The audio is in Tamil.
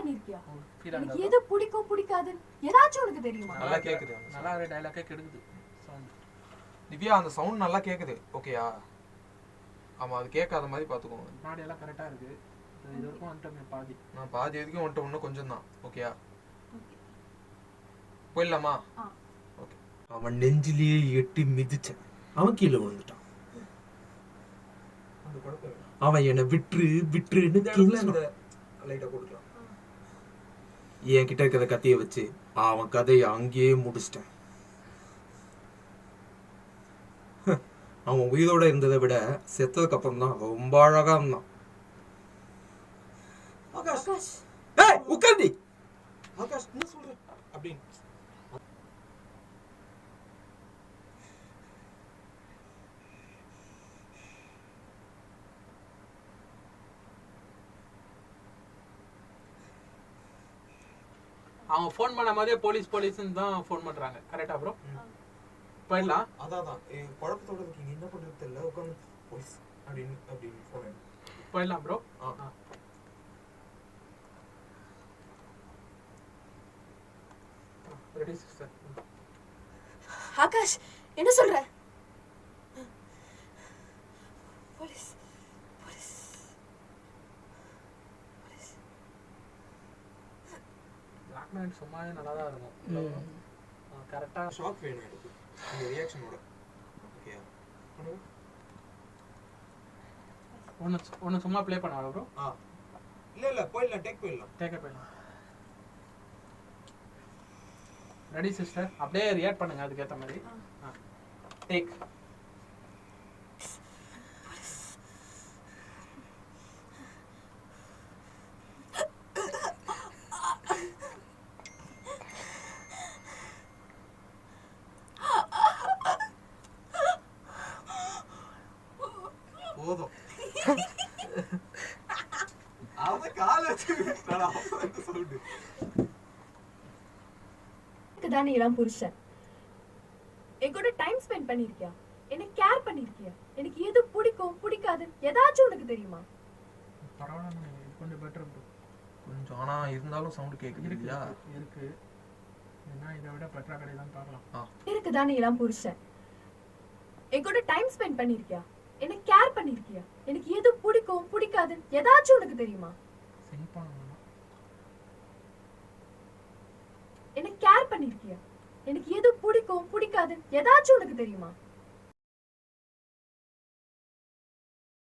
பண்ணிருக்கியா? எனக்கு எது பிடிக்கும் பிடிக்காது ஏதாச்சும் உனக்கு தெரியுமா? நல்லா கேக்குது. நல்லா ஒரு டயலாக்கே கெடுக்குது சவுண்ட். திவ்யா அந்த சவுண்ட் நல்லா கேக்குது. ஓகேயா? ஆமா அது கேட்காத மாதிரி பாத்துக்கோங்க. நாடி எல்லாம் கரெக்டா இருக்கு. இது வரைக்கும் வந்துட்டோமே பாதி. நான் பாதி வரைக்கும் வந்துட்டு இன்னும் கொஞ்சம் தான். ஓகேயா? போயிடலாமா? ஓகே. அவன் நெஞ்சிலேயே எட்டி மிதிச்சான். அவன் கீழே விழுந்துட்டான். அவன் என்ன விட்டுருன்னு என் கிட்ட இருக்கிற கத்திய வச்சு அவன் கதையை அங்கேயே முடிச்சிட்டேன். அவன் உயிரோட இருந்ததை விட செத்ததுக்கு அப்புறம் தான் ரொம்ப அழகா இருந்தான். உட்கார்ந்தி ஆகாஷ் என்ன சொல்ற அப்படின்னு அவங்க ஃபோன் பண்ண மாதிரியே போலீஸ்ன்னு தான் ஃபோன் பண்றாங்க. கரெக்டா ப்ரோ? போயிடலாம். அதான் குழப்பத்தோட இருக்கீங்க, என்ன பண்றது தெரியல, உட்காந்து போலீஸ் அப்படின்னு போனேன். போயிடலாம் ப்ரோ. Ready sister. ஆகாஷ் என்ன சொல்ற? Police police police. Black man சும்மாவே நல்லா தான் இருக்கும். கரெக்டா ஷாக் வேணும் எனக்கு இந்த ரியாக்ஷனோட. ஓகே ஒன்னு சும்மா ப்ளே பண்ணவா ப்ரோ? இல்ல போயிடலாம். டேக் போயிடலாம். Ready sister. அப்படியே ரியாக்ட் பண்ணுங்க அதுக்கு ஏத்த மாதிரி. டேக். போதும். அவ கால் வச்சு விட்டடா அந்த சவுண்ட். தானே எல்லாம் புருஷன். எங்கூட டைம் ஸ்பெண்ட் பண்ணிருக்கியா? என்ன கேர் பண்ணிருக்கியா? எனக்கு எது பிடிக்கும் பிடிக்காது ஏதாச்சும் உனக்கு தெரியுமா? பரவாயில்ல, கொஞ்சம் பெட்டர் ப்ரோ. கொஞ்சம் ஆனா இருந்தாலும் சவுண்ட் கேக்குது இல்லையா? இருக்கு. என்ன இதை விட பெட்டரா கிடையாதுன்னு பார்க்கலாம். இருக்கு தானே எல்லாம் புருஷன். எங்கூட டைம் ஸ்பெண்ட் பண்ணிருக்கியா? என்ன கேர் பண்ணிருக்கியா? எனக்கு எது பிடிக்கும் பிடிக்காது ஏதாச்சும் உனக்கு தெரியுமா? சிங் பண்ணணும். என்ன கேர் பண்ணிருக்கியா? எனக்கு எது பிடிக்கும் பிடிக்காது ஏதாச்சும் உனக்கு தெரியுமா?